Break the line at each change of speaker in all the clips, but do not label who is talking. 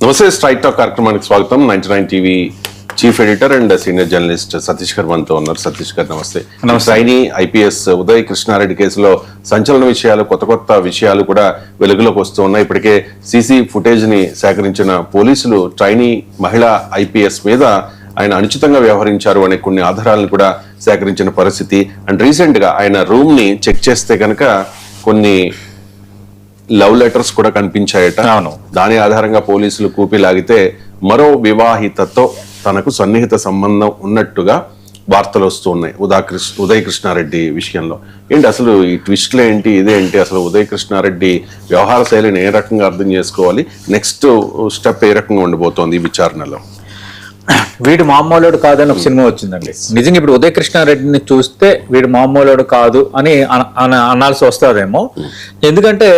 నమస్తే. Straight talk కార్యక్రమానికి స్వాగతం. 99 TV chief editor and senior journalist Satish గారు మనతో ఉన్నారు. సతీష్ గారు నమస్తే. ట్రైనీ ఐపీఎస్ ఉదయ్ కృష్ణారెడ్డి కేసులో సంచలన విషయాలు, కొత్త విషయాలు కూడా వెలుగులోకి వస్తూ ఉన్నాయి. ఇప్పటికే సీసీ ఫుటేజ్ ని సేకరించిన పోలీసులు ట్రైనీ మహిళా ఐపీఎస్ మీద ఆయన అనుచితంగా వ్యవహరించారు అనే కొన్ని ఆధారాలను కూడా సేకరించిన పరిస్థితి. అండ్ రీసెంట్ గా ఆయన రూమ్ ని చెక్ చేస్తే కనుక కొన్ని లవ్ లెటర్స్ కూడా కనిపించాయట. దాని ఆధారంగా పోలీసులు కూపి లాగితే మరో వివాహితతో తనకు సన్నిహిత సంబంధం ఉన్నట్టుగా వార్తలు వస్తూ ఉన్నాయి ఉదయ్ కృష్ణారెడ్డి విషయంలో. ఏంటి అసలు ఈ ట్విస్ట్లు ఏంటి, ఇదేంటి అసలు ఉదయ్ కృష్ణారెడ్డి వ్యవహార శైలిని ఏ రకంగా అర్థం చేసుకోవాలి, నెక్స్ట్ స్టెప్ ఏ రకంగా ఉండబోతోంది ఈ విచారణలో?
వీడు మామూలుడు కాదని ఒక సినిమా వచ్చిందండి. నిజంగా ఇప్పుడు ఉదయ్ కృష్ణారెడ్డిని చూస్తే వీడు మామూలుడు కాదు అని అనాల్సి వస్తుందేమో. ఎందుకంటే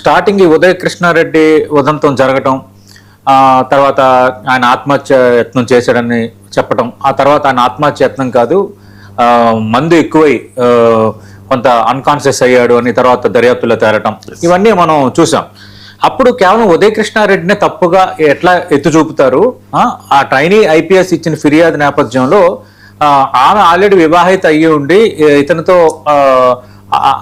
స్టార్టింగ్ ఈ ఉదయ్ కృష్ణారెడ్డి ఉదంతం జరగటం, తర్వాత ఆయన ఆత్మహత్య యత్నం చేశాడని చెప్పటం, ఆ తర్వాత ఆయన ఆత్మహత్య యత్నం కాదు మందు ఎక్కువై కొంత అన్కాన్షియస్ అయ్యాడు అని తర్వాత దర్యాప్తులో తేలటం, ఇవన్నీ మనం చూసాం. అప్పుడు కేవలం ఉదయ్ కృష్ణారెడ్డినే తప్పుగా ఎట్లా ఎత్తు చూపుతారు? ఆ ట్రైనీ ఐపీఎస్ ఇచ్చిన ఫిర్యాదు నేపథ్యంలో ఆమె ఆల్రెడీ వివాహిత అయ్యి ఉండి ఇతనితో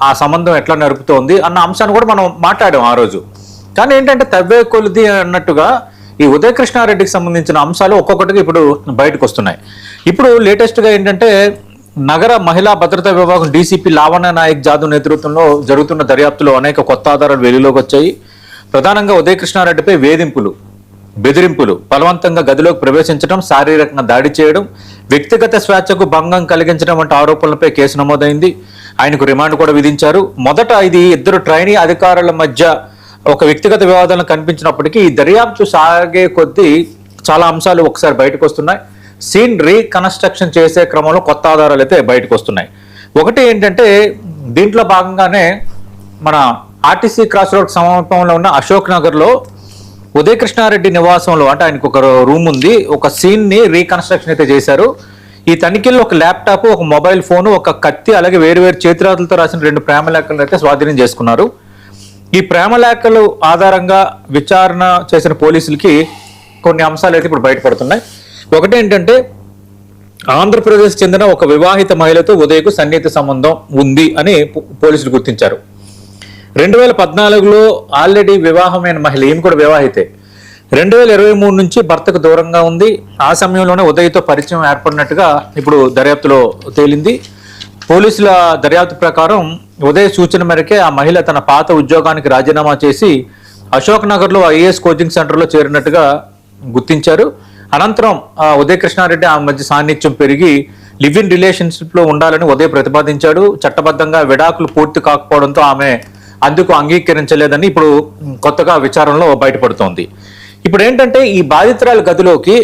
ఆ సంబంధం ఎట్లా నడుపుతోంది అన్న అంశాన్ని కూడా మనం మాట్లాడాం ఆ రోజు. కానీ ఏంటంటే తవ్వే కొలిది అన్నట్టుగా ఈ ఉదయ్ కృష్ణారెడ్డికి సంబంధించిన అంశాలు ఒక్కొక్కటిగా ఇప్పుడు బయటకు వస్తున్నాయి. ఇప్పుడు లేటెస్ట్గా ఏంటంటే నగర మహిళా భద్రతా విభాగం డీసీపీ లావణ్య నాయక్ జాదవ్ నేతృత్వంలో జరుగుతున్న దర్యాప్తులో అనేక కొత్త ఆధారాలు వెలుగులోకి వచ్చాయి. ప్రధానంగా ఉదయ్ కృష్ణారెడ్డిపై వేధింపులు, బెదిరింపులు, బలవంతంగా గదిలోకి ప్రవేశించడం, శారీరకంగా దాడి చేయడం, వ్యక్తిగత స్వేచ్ఛకు భంగం కలిగించడం వంటి ఆరోపణలపై కేసు నమోదైంది. ఆయనకు రిమాండ్ కూడా విధించారు. మొదట ఇది ఇద్దరు ట్రైనీ అధికారుల మధ్య ఒక వ్యక్తిగత వివాదాలను కనిపించినప్పటికీ ఈ దర్యాప్తు సాగే కొద్దీ చాలా అంశాలు ఒకసారి బయటకు వస్తున్నాయి. సీన్ రీకన్స్ట్రక్షన్ చేసే క్రమంలో కొత్త ఆధారాలు అయితే బయటకు వస్తున్నాయి. ఒకటి ఏంటంటే దీంట్లో భాగంగానే మన ఆర్టీసీ క్రాస్ రోడ్ సమీపంలో ఉన్న అశోక్ నగర్లో ఉదయ్ కృష్ణారెడ్డి నివాసంలో, అంటే ఆయనకు ఒక రూమ్ ఉంది, ఒక సీన్ ని రీకన్స్ట్రక్షన్ అయితే చేశారు. ఈ తనిఖీల్లో ఒక ల్యాప్టాప్, ఒక మొబైల్ ఫోన్, ఒక కత్తి, అలాగే వేరు చేతిరాతలతో రాసిన 2 ప్రేమ లేఖలను అయితే స్వాధీనం చేసుకున్నారు. ఈ ప్రేమ లేఖలు ఆధారంగా విచారణ చేసిన పోలీసులకి కొన్ని అంశాలు అయితే ఇప్పుడు బయటపడుతున్నాయి. ఒకటి ఏంటంటే ఆంధ్రప్రదేశ్ చెందిన ఒక వివాహిత మహిళతో ఉదయ్కు సన్నిహిత సంబంధం ఉంది అని పోలీసులు గుర్తించారు. 2014లో ఆల్రెడీ వివాహమైన మహిళ, ఈమె కూడా వివాహితే. 2023 నుంచి భర్తకు దూరంగా ఉంది. ఆ సమయంలోనే ఉదయ్తో పరిచయం ఏర్పడినట్టుగా ఇప్పుడు దర్యాప్తులో తేలింది. పోలీసుల దర్యాప్తు ప్రకారం ఉదయ్ సూచన మేరకే ఆ మహిళ తన పాత ఉద్యోగానికి రాజీనామా చేసి అశోక్ నగర్లో ఐఏఎస్ కోచింగ్ సెంటర్లో చేరినట్టుగా గుర్తించారు. అనంతరం ఉదయ్ కృష్ణారెడ్డి ఆమె మధ్య సాన్నిధ్యం పెరిగి లివ్ ఇన్ రిలేషన్షిప్ లో ఉండాలని ఉదయ్ ప్రతిపాదించాడు. చట్టబద్ధంగా విడాకులు పూర్తి కాకపోవడంతో ఆమె అందుకు అంగీకరించలేదని ఇప్పుడు కొత్తగా విచారణలో బయటపడుతోంది. ఇప్పుడు ఏంటంటే ఈ బాధితురాల గదిలోకి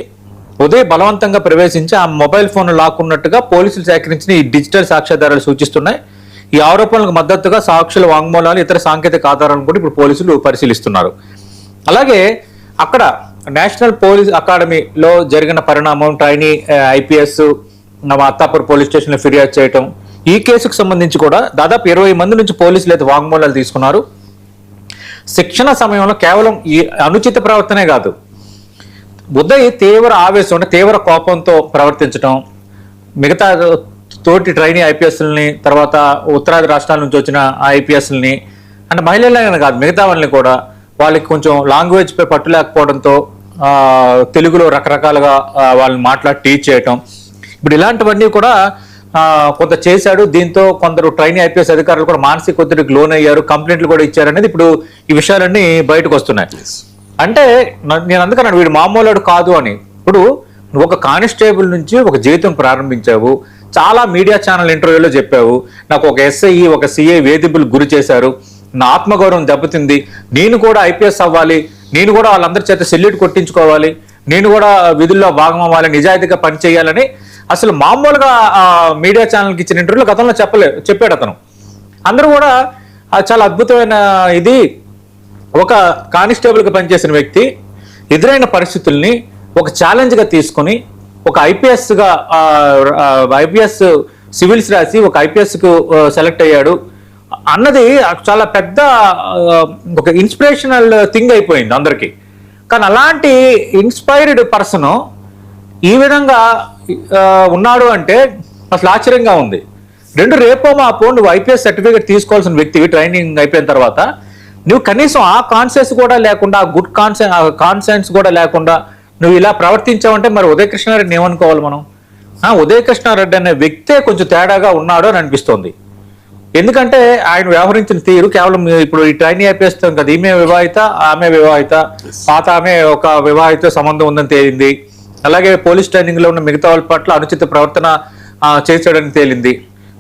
ఉదయ్ బలవంతంగా ప్రవేశించి ఆ మొబైల్ ఫోన్ లాక్కున్నట్టుగా పోలీసులు సేకరించిన ఈ డిజిటల్ సాక్ష్యాధారాలు సూచిస్తున్నాయి. ఈ ఆరోపణలకు మద్దతుగా సాక్షుల వాంగ్మూలాలు, ఇతర సాంకేతిక ఆధారాలను కూడా ఇప్పుడు పోలీసులు పరిశీలిస్తున్నారు. అలాగే అక్కడ నేషనల్ పోలీస్ అకాడమీలో జరిగిన పరిణామం, ట్రైనీ ఐపీఎస్ అత్తాపూర్ పోలీస్ స్టేషన్లో ఫిర్యాదు చేయటం, ఈ కేసుకు సంబంధించి కూడా దాదాపు 20 మంది నుంచి పోలీసులు అయితే వాంగ్మూలాలు తీసుకున్నారు. శిక్షణ సమయంలో కేవలం ఈ అనుచిత ప్రవర్తనే కాదు, ఉదయ్ తీవ్ర ఆవేశం, అంటే తీవ్ర కోపంతో ప్రవర్తించడం, మిగతా తోటి ట్రైనీ ఐపీఎస్లని, తర్వాత ఉత్తరాది రాష్ట్రాల నుంచి వచ్చిన ఐపీఎస్లని, అంటే మహిళలైనా కాదు మిగతా వాళ్ళని కూడా, వాళ్ళకి కొంచెం లాంగ్వేజ్ పై పట్టు లేకపోవడంతో తెలుగులో రకరకాలుగా వాళ్ళని మాట్లాడి టీచ్ చేయటం, ఇప్పుడు ఇలాంటివన్నీ కూడా కొంత చేశాడు. దీంతో కొందరు ట్రైనీ ఐపీఎస్ అధికారులు కూడా మానసిక ఒత్తిడికి లోన్ అయ్యారు, కంప్లైంట్లు కూడా ఇచ్చారనేది ఇప్పుడు ఈ విషయాలన్నీ బయటకు వస్తున్నాయి. అంటే నేను అందుకన్నాను వీడు మామూలుడు కాదు అని. ఇప్పుడు నువ్వు ఒక కానిస్టేబుల్ నుంచి ఒక జీవితం ప్రారంభించావు, చాలా మీడియా ఛానల్ ఇంటర్వ్యూలో చెప్పావు, నాకు ఒక ఎస్ఐ ఒక సిఐ వేధింపులు గురి చేశారు, నా ఆత్మగౌరవం దెబ్బతింది, నేను కూడా ఐపీఎస్ అవ్వాలి, నేను కూడా వాళ్ళందరి చేత సెల్యూట్ కొట్టించుకోవాలి, నేను కూడా విధుల్లో భాగం అవ్వాలి, నిజాయితీగా పనిచేయాలని అసలు మామూలుగా మీడియా ఛానల్కి ఇచ్చిన ఇంటర్వ్యూలో గతంలో చెప్పాడు అతను. అందరూ కూడా చాలా అద్భుతమైన ఇది, ఒక కానిస్టేబుల్గా పనిచేసిన వ్యక్తి ఎదురైన పరిస్థితుల్ని ఒక ఛాలెంజ్గా తీసుకొని ఒక ఐపీఎస్ సివిల్స్ రాసి ఒక ఐపీఎస్కు సెలెక్ట్ అయ్యాడు అన్నది చాలా పెద్ద ఒక ఇన్స్పిరేషనల్ థింగ్ అయిపోయింది అందరికీ. కానీ అలాంటి ఇన్స్పైర్డ్ పర్సన్ ఈ విధంగా ఉన్నాడు అంటే అసలు ఆశ్చర్యంగా ఉంది. రేపో మాపో నువ్వు ఐపీఎస్ సర్టిఫికేట్ తీసుకోవాల్సిన వ్యక్తివి ట్రైనింగ్ అయిపోయిన తర్వాత నువ్వు కనీసం ఆ కాన్షియస్ కూడా లేకుండా, ఆ గుడ్ కాన్సెన్స్ కూడా లేకుండా నువ్వు ఇలా ప్రవర్తించావంటే మరి ఉదయ కృష్ణారెడ్డిని ఏమనుకోవాలి మనం? ఉదయ కృష్ణారెడ్డి అనే వ్యక్తే కొంచెం తేడాగా ఉన్నాడు అని అనిపిస్తోంది. ఎందుకంటే ఆయన వ్యవహరించిన తీరు కేవలం ఇప్పుడు ఈ ట్రైనింగ్ అయిపోయిస్తాం కదా, ఈమె వివాహిత, ఆమె వివాహిత, పాత ఆమె ఒక వివాహిత సంబంధం ఉందని తేలింది. అలాగే పోలీస్ ట్రైనింగ్ లో ఉన్న మిగతా వాళ్ళ పట్ల అనుచిత ప్రవర్తన చేశాడని తేలింది.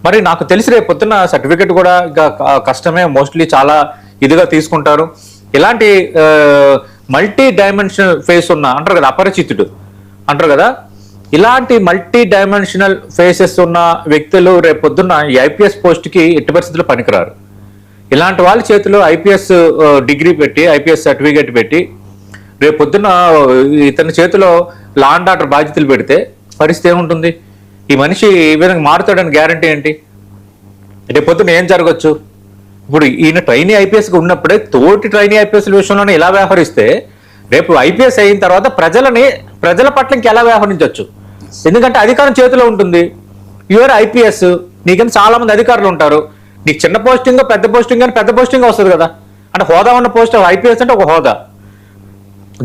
మరి నాకు తెలిసి రేపు పొద్దున్న సర్టిఫికెట్ కూడా కష్టమే, మోస్ట్లీ చాలా ఇదిగా తీసుకుంటారు. ఇలాంటి మల్టీ డైమెన్షనల్ ఫేస్ ఉన్న అంటారు కదా, అపరిచితుడు అంటారు కదా, ఇలాంటి మల్టీ డైమెన్షనల్ ఫేసెస్ ఉన్న వ్యక్తులు రేపు పొద్దున్న ఈ ఐపీఎస్ పోస్ట్కి ఎట్టి పరిస్థితుల్లో పనికిరారు. ఇలాంటి వాళ్ళ చేతిలో ఐపీఎస్ డిగ్రీ పెట్టి, ఐపీఎస్ సర్టిఫికేట్ పెట్టి రేపు పొద్దున్న ఇతని చేతిలో లా అండ్ ఆర్డర్ బాధ్యతలు పెడితే పరిస్థితి ఏముంటుంది? ఈ మనిషి ఈ విధంగా మారుతాడని గ్యారంటీ ఏంటి? రేపు పొద్దున్న ఏం జరగచ్చు? ఇప్పుడు ఈయన ట్రైనీ ఐపీఎస్గా ఉన్నప్పుడే తోటి ట్రైనీ ఐపీఎస్ విషయంలోనే ఇలా వ్యవహరిస్తే రేపు ఐపీఎస్ అయిన తర్వాత ప్రజల పట్ల ఇంకెలా వ్యవహరించవచ్చు? ఎందుకంటే అధికారం చేతిలో ఉంటుంది. యువర్ ఐపీఎస్, నీకని చాలా మంది అధికారులు ఉంటారు. నీకు చిన్న పోస్టింగ్, పెద్ద పోస్టింగ్ అని పెద్ద పోస్టింగ్ వస్తుంది కదా. అంటే హోదా ఉన్న పోస్ట్ ఐపీఎస్ అంటే ఒక హోదా.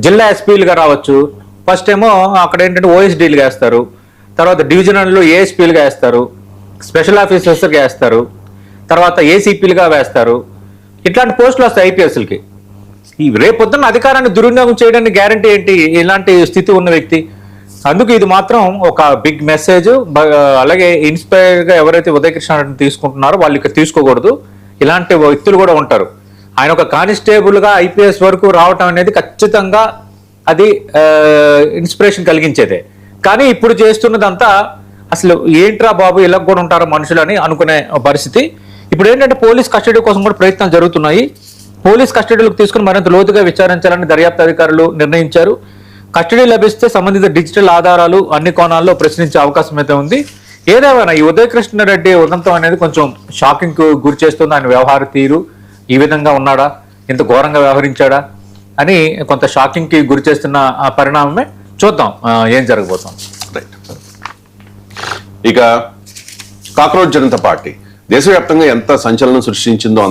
జిల్లా ఎస్పీలుగా రావచ్చు. ఫస్ట్ ఏమో అక్కడ ఏంటంటే ఓఎస్డీలుగా వేస్తారు, తర్వాత డివిజనల్లో ఏఎస్పీలుగా వేస్తారు, స్పెషల్ ఆఫీసర్స్గా వేస్తారు, తర్వాత ఏసీపీలుగా వేస్తారు. ఇట్లాంటి పోస్టులు వస్తాయి ఐపీఎస్లకి. ఈ రేపొద్దున్న అధికారాన్ని దుర్వినియోగం చేయడానికి గ్యారంటీ ఏంటి ఇలాంటి స్థితి ఉన్న వ్యక్తి? అందుకు ఇది మాత్రం ఒక బిగ్ మెసేజ్. అలాగే ఇన్స్పైర్గా ఎవరైతే ఉదయ కృష్ణారెడ్డిని తీసుకుంటున్నారో వాళ్ళు ఇక్కడ తీసుకోకూడదు. ఇలాంటి వ్యక్తులు కూడా ఉంటారు. ఆయన ఒక కానిస్టేబుల్గా ఐపీఎస్ వరకు రావటం అనేది ఖచ్చితంగా అది ఇన్స్పిరేషన్ కలిగించేదే. కానీ ఇప్పుడు చేస్తున్నదంతా అసలు ఏంట్రా బాబు, ఇలా కూడా ఉంటారు మనుషులు అని అనుకునే పరిస్థితి. ఇప్పుడు ఏంటంటే పోలీస్ కస్టడీ కోసం కూడా ప్రయత్నాలు జరుగుతున్నాయి. పోలీస్ కస్టడీలోకి తీసుకుని మరింత లోతుగా విచారించాలని దర్యాప్తు అధికారులు నిర్ణయించారు. కస్టడీ లభిస్తే సంబంధిత డిజిటల్ ఆధారాలు అన్ని కోణాల్లో ప్రశ్నించే అవకాశం అయితే ఉంది. ఏదేమైనా ఈ ఉదయ కృష్ణారెడ్డి ఉదంతం అనేది కొంచెం షాకింగ్ కు గురి చేస్తుంది. ఆయన వ్యవహార తీరు ఈ విధంగా ఉన్నాడా, ఇంత ఘోరంగా వ్యవహరించాడా అని కొంత షాకింగ్ కి గురి చేస్తున్న ఆ పరిణామమే. చూద్దాం ఏం జరగబోతుంది.
రైట్. ఇక కాక్రోచ్ జనతా పార్టీ దేశవ్యాప్తంగా ఎంత సంచలనం సృష్టించిందో